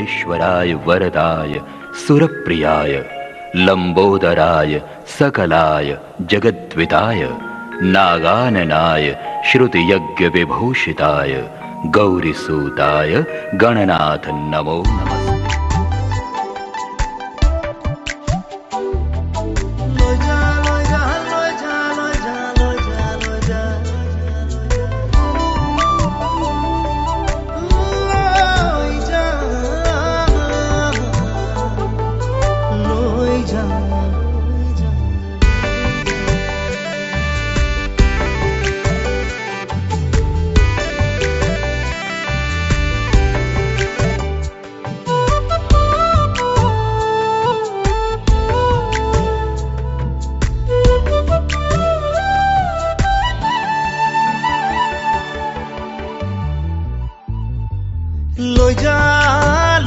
विश्वेश्वराय वरदाय सुरप्रियाय लंबोदराय सकलाय जगद्विताय नागाननाय श्रुतियज्ञ विभूषिताय गौरीसूताय गणनाथ नमो नमः।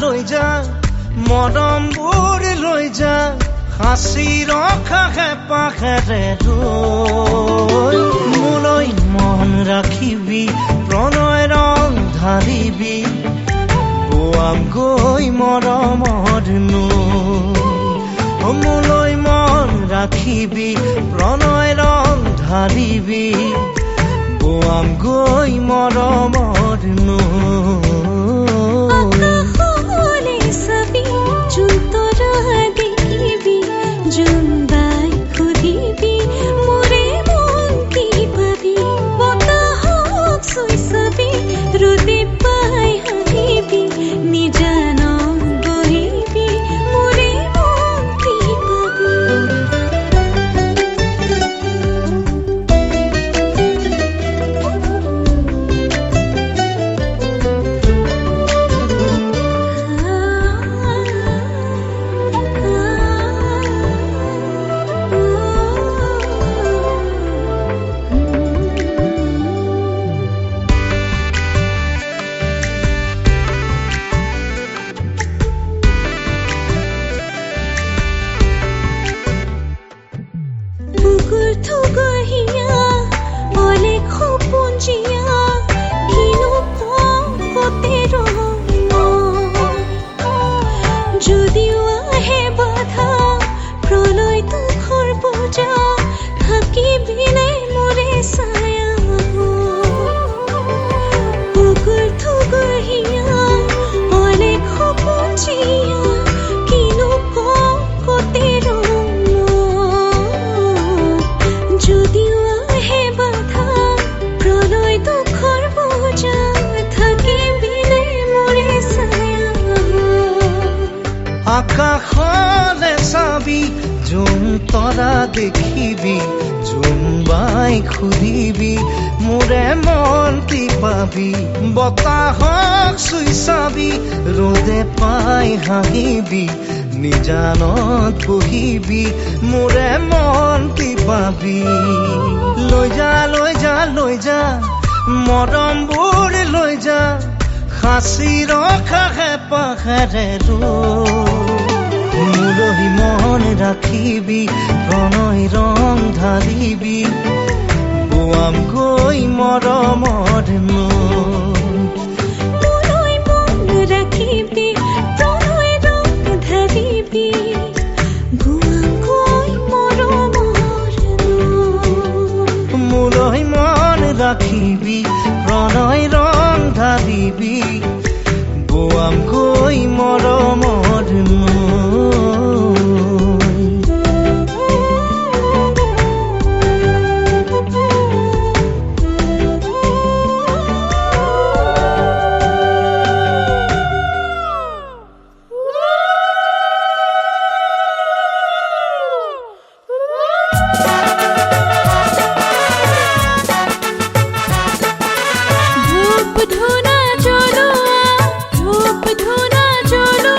লৈ যা মৰমবোৰ লৈ যা হাঁচি ৰখা হেঁপাহেৰে ৰৈ মোলৈ মন ৰাখিবি প্ৰণয় ৰং ঢালিবি বোৱাম গৈ মৰমৰ নৈ মোলৈ মন ৰাখিবি প্ৰণয় ৰং ঢালিবি বোৱাম গৈ মৰমৰ নৈ আকাশলে চাবি জোন তৰা দেখিবি জোন বাই খুদিবি মোৰে মনটি পাবি বতাহক চুই চাবি ৰ'দে পাই হাঁহিবি নিজানত বহিবি মোৰে মনটি পাবি লৈ যা লৈ যা লৈ যা মৰমবোৰ লৈ যা হাঁচি ৰখা হেঁপাহেৰে মোলৈ মন ৰাখিবি প্ৰণয় ৰং ঢালিবি বোৱাম গৈ মৰমৰ নৈ মন ৰাখিবি প্ৰণয় ৰং ঢালিবি বোৱাম গৈ মৰমৰ নৈ মোলৈ মন ৰাখিবি প্ৰণয় ৰং ঢালিবি বোৱাম গৈ মৰমৰ নৈ ধূপ ধুনা চলো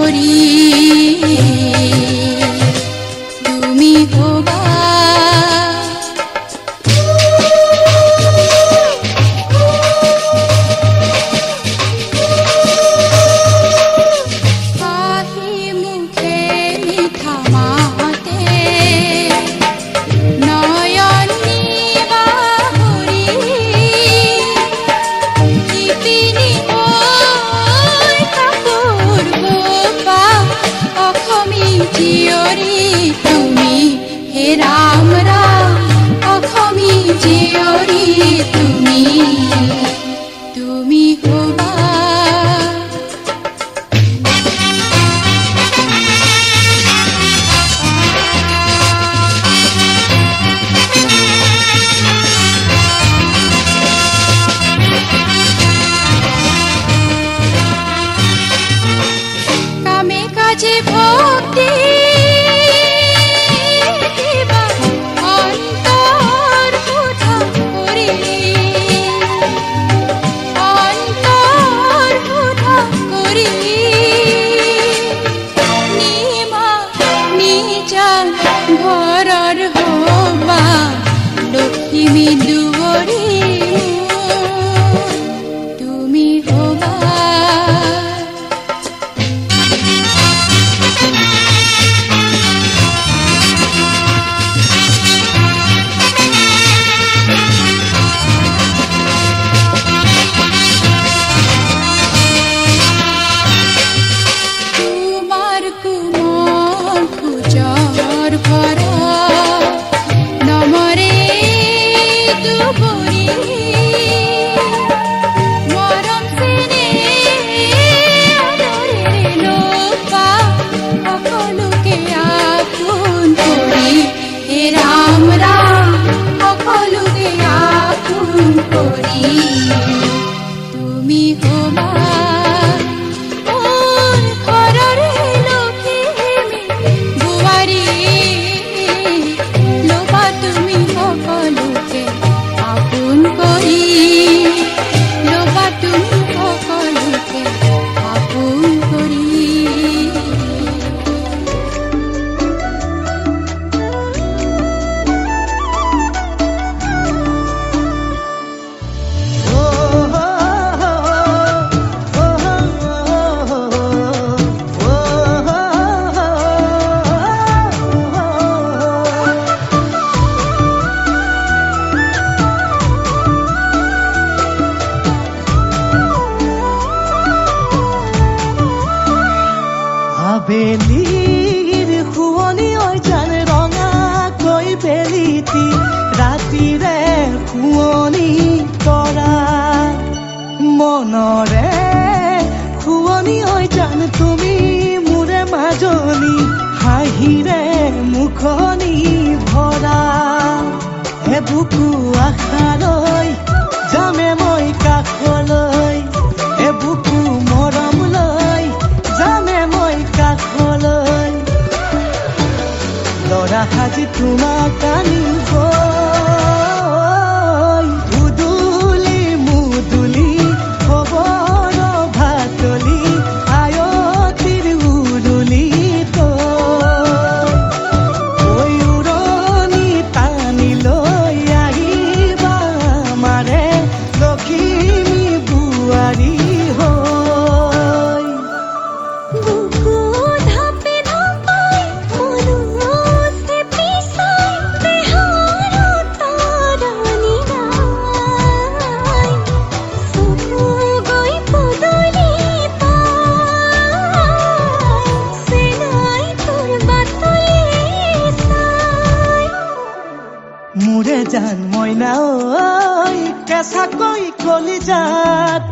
কৰি তুমি হবা হাঁহি মুখে মিঠা মাতে নয়ন নিবাহৰি শিপিনী হৈ কাপোৰ বোৱা অসমী জীয়ৰী তুমি হে ৰাম ৰাম অসমী জীয়ৰী তুমি হবা কামে কাজে ভক্তি দিবা অন্তৰ শুদ্ধ কৰি নিজান ঘৰৰ হবা লখিমী দুৱৰী তুমি হবা তোমাৰ কোমল খোজৰ ভৰা নমৰে দুবৰি মৰম চেনেহ আদৰেৰে লবা সকলোকে আপোন কৰি হে ৰাম ৰাম সকলোকে আপোন কৰি তুমি হবা মোৰ ঘৰৰে লখিমী বোৱাৰী লবা তুমি সকলোকে আপোন কৰি লবা তুমি সকলোকে আপোন কৰি আবেলিৰ শুৱনি জান ৰঙাকৈ বেলিটি ৰাতিৰে শুৱনি তৰা মনৰে শুৱনি জান তুমি মোৰে মাজনী হাঁহিৰে মুখনি ভৰা হে বুকু আশালৈ যামে মই কাষলৈ হে বুকু মৰম লৈ যামে মই কাষলৈ লৰা সাজি তোমাক আনিব উদুলি মুদুলি খবৰ ভাতলি আয়তিৰ উৰুলি কৈ উৰণি টানি লৈ আহিবা আমাৰে লখিমী বোৱাৰী হৈ বুকু ধাপে ধাপাই মনতে পিছাই দেহৰ তৰণি নাই চকু গৈ পদূলি পাই চেনাই তোৰ বাটলি চাই মোৰে জান মইনা ঐ কেঁচাকৈ কলিজাত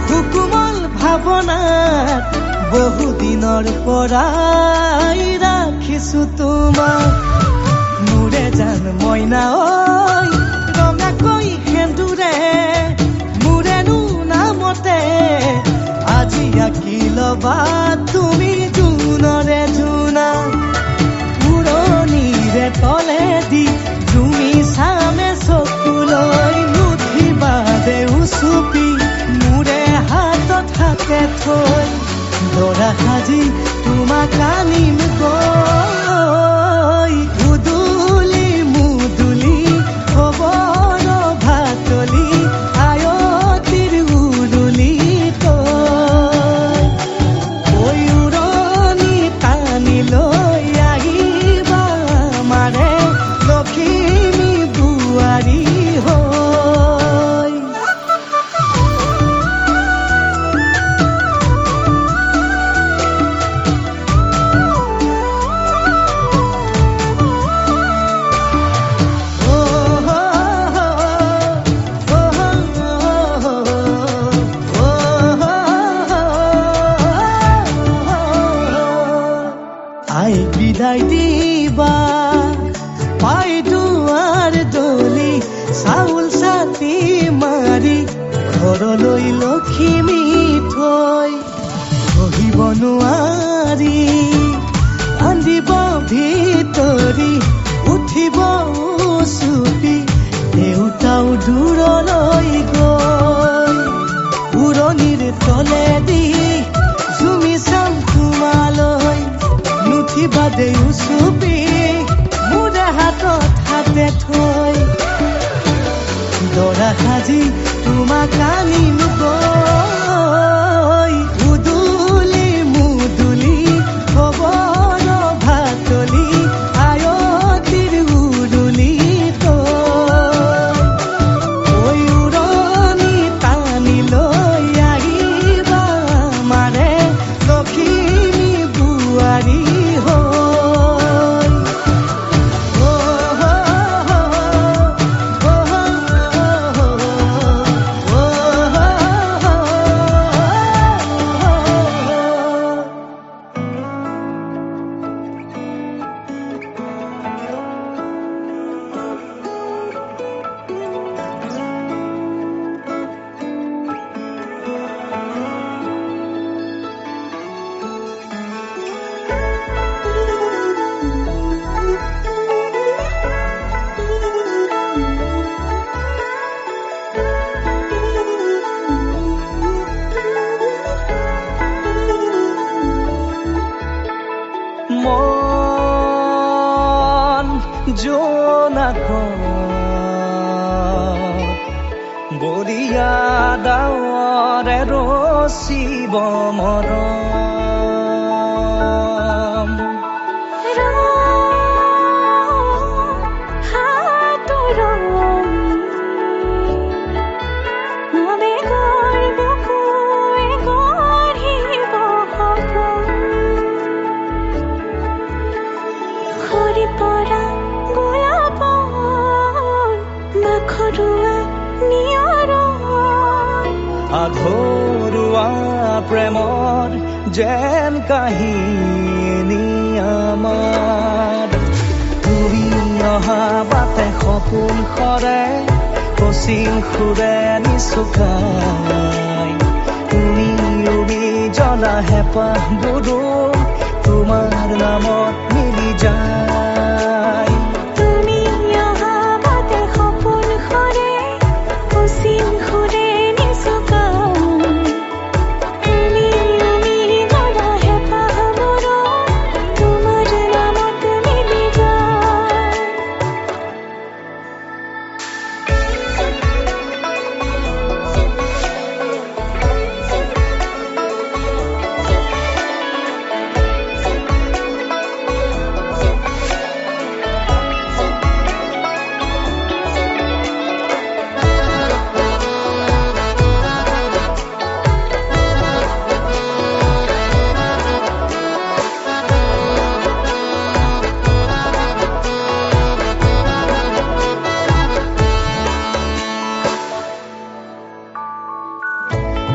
সুকুমল ভাৱনাত বহুদিনৰ পৰাই ৰাখিছো তোমাক মোৰে জান মইনা ঐ ৰঙাকৈ সেন্দুৰে মোৰেনো নামতে আজি আঁকি ল'বা তুমি জোনৰে জোনা উৰণিৰে তলেদি তুমি চামে চকুলৈ নুঠিবা দেউ চুপি মোৰে হাতত হাতে থৈ দৰা সাজি তোমাক আনিম গৈ উদুলি মুদুলি খবৰ ভাতলি আয়তিৰ উৰুলি তই ঐ উৰণি টানি লৈ আহিবা আমাৰে লখিমী বোৱাৰী হৈ আই বিদায় দিবা পাই দুৱাৰ দলি চাউল ছাতি মাৰি ঘৰলৈ লখিমী থৈ বহিব নোৱাৰি কান্দিব ভিতৰি উঠিব চুপি দেউতাও দূৰলৈ গৈ উৰণিৰ তলেদি জুমি চাম তোমালৈ নুঠিবা দেউ চুপি মোৰে হাতত হাতে থৈ দৰা সাজি তোমাক আনিম গৈ উদুলি মুদুলি খবৰ ভাতলি আয়তিৰ উৰুলি তই ঐ উৰণি টানি লৈ আহিবা আমাৰে লখিমী বোৱাৰী মন জোনাকত বৰিয়া ডাৱৰে ৰচিব মৰম আধৰুৱা প্ৰেমৰ যেন কাহিনী আমাৰ তুমি অহা বাটে সপোন সৰে কচিং সুৰে নিচুকাই তুমি উবি জ্বলা হেঁপাহবোৰো তোমাৰ নামত মিলি যায়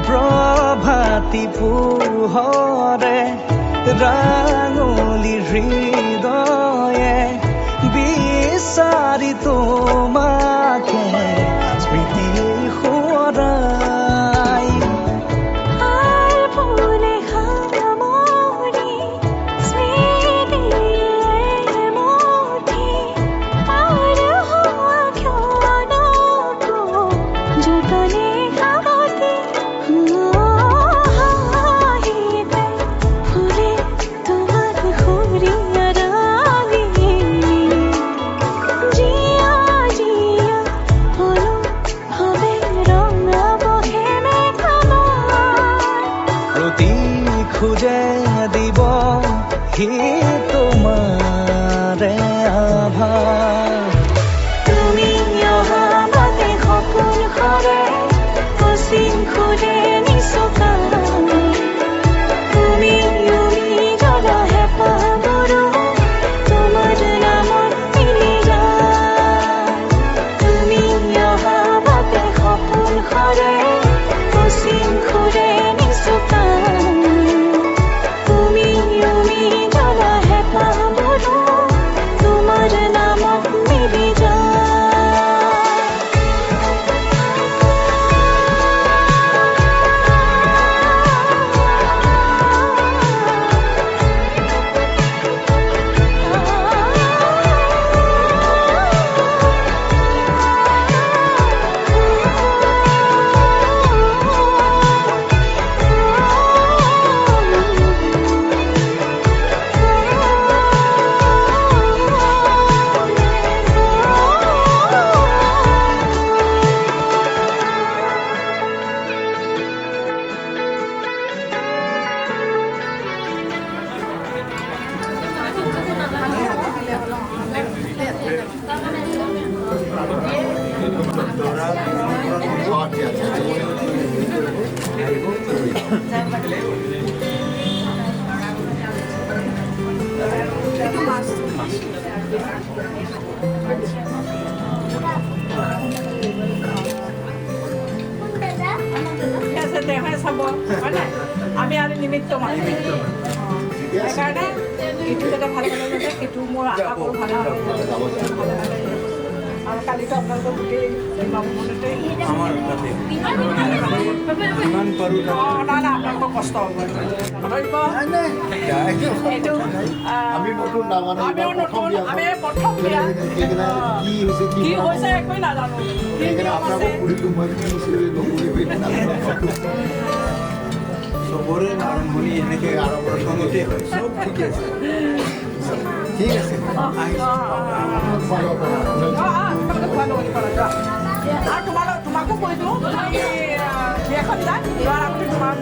প্ৰভাতী পোহৰে ৰাঙলী হৃদয়ে বিচাৰি তোমাকে স্মৃতি সোঁৱৰাই ফুলে তাৰে আভাস তুমি অহা বাটে সপোন সৰে অচিন খুলে নিচুকা তুমি জ্বলা হেঁপাহবোৰো তোমাৰ নামত মিলি যায় তুমি অহা বাটে সপোন সৰে অচিন খুলে নিচুকা তুমি জ্বলা হেঁপাহবোৰো তোমাৰ নামত মিলি যায় আমি আৰু নিমিত্ত মানুহ সেইকাৰণে এইটো যাতে ভালে ভালে যাতে সেইটো মোৰ আশা কৰোঁ ভালে ভালে আৰু কালিতো আপোনালোকৰ গোটেই মনতে না আপোনালোকৰ কষ্ট হ'ব এইটো আমি প্ৰথম বিয়া কি হৈছে একোৱেই নাজানো চবৰে আৰম্ভণি এনেকৈ প্ৰথমতে হয় চব ঠিকে আছে ঠিক আছে তোমাকো কৈ দিওঁ বিয়াখন যাক যোৱাৰ আগতে তোমাক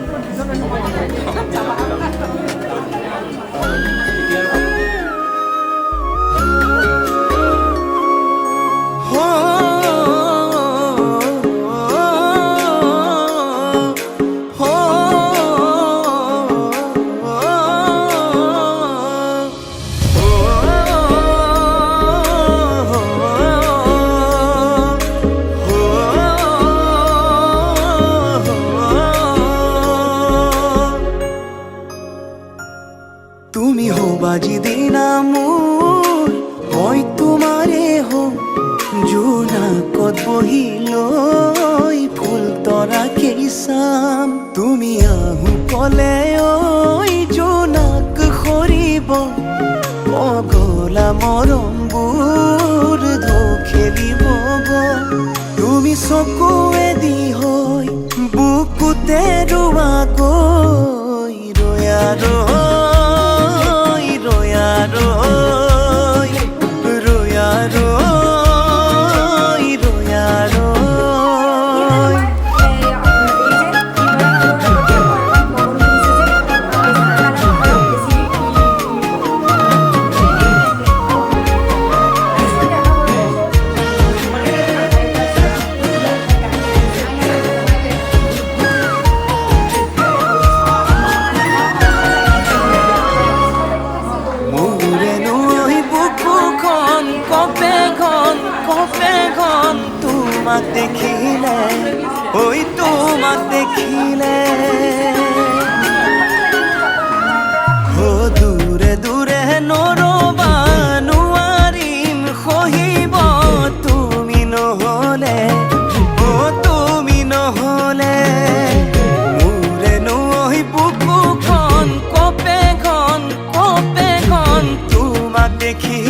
তুমি হবা যিদিনা মোৰ মই তোমাৰে হম জোনাকত বহি লৈ ফুল তৰাকেই চাম তুমি আহো কলে ঐ জোনাক সৰিব পগলা মৰমবোৰ ঢৌ খেলিব তুমি চকুৱেদি হৈ বুকুতে ৰোৱাকৈ ৰৈ তোমাক দেখিলে ঐ তোমাক দেখিলে দূৰে দূৰে নৰবা নোৱাৰিম সহিব তুমি নহলে তুমি নহলে মোৰে নৈ বুকুখন কপে খন তোমাক দেখি